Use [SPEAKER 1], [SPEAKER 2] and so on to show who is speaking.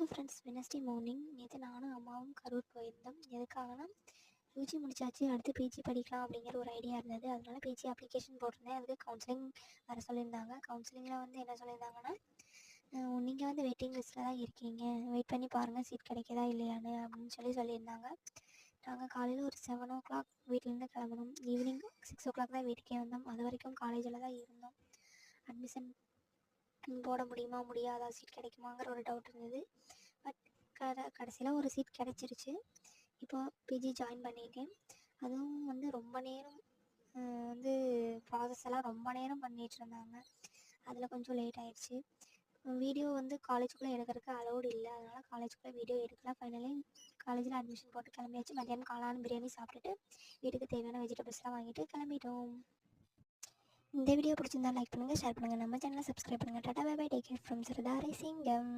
[SPEAKER 1] So friends, Wednesday morning நேற்று நானும் அம்மாவும் கரூர் போயிருந்தோம். எதுக்காகனா யூஜி முடிச்சாச்சு, அடுத்து பிஜி படிக்கலாம் அப்படிங்கிற ஒரு ஐடியா இருந்தது. அதனால பிஜி அப்ளிகேஷன் போட்டிருந்தேன். அதுக்கு கவுன்சிலிங் வர சொல்லியிருந்தாங்க. கவுன்சிலிங்கில் வந்து என்ன சொல்லியிருந்தாங்கன்னா, நீங்கள் வந்து வெயிட்டிங் லிஸ்ட்டில் தான் இருக்கீங்க, வெயிட் பண்ணி பாருங்கள் சீட் கிடைக்குதா இல்லையான்னு அப்படின்னு சொல்லியிருந்தாங்க. நாங்கள் காலையில் ஒரு 7 o'clock வீட்டிலேருந்து கிளம்பணும். ஈவினிங் 6 o'clock தான் வீட்டுக்கே வந்தோம். அது வரைக்கும் காலேஜில் தான் இருந்தோம். அட்மிஷன் போட முடியுமா முடியாதா, சீட் கிடைக்குமாங்கிற ஒரு டவுட் இருந்தது. பட் கடைசியில் ஒரு சீட் கிடச்சிருச்சு. இப்போது பிஜி ஜாயின் பண்ணிட்டேன். அதுவும் வந்து ரொம்ப நேரம் வந்து ப்ராசஸ் எல்லாம் ரொம்ப நேரம் பண்ணிகிட்டு இருந்தாங்க. அதில் கொஞ்சம் லேட் ஆகிடுச்சு. வீடியோ வந்து காலேஜுக்குள்ளே எடுக்கிறதுக்கு அலோடு இல்லை. அதனால் காலேஜுக்குள்ளே வீடியோ எடுக்கலாம். ஃபைனலி காலேஜில் அட்மிஷன் போட்டு கிளம்பியாச்சு. மத்தியானம் காளான் பிரியாணி சாப்பிட்டுட்டு வீட்டுக்கு தேவையான வெஜிடபிள்ஸ்லாம் வாங்கிட்டு கிளம்பிட்டோம். இந்த வீடியோ பிடிச்சிருந்தா லைக் பண்ணுங்கள், ஷேர் பண்ணுங்கள், நம்ம சேனலை சப்ஸ்கிரைப் பண்ணுங்கள். Tata bye bye, take care from Sarada ரைசிங்கம்.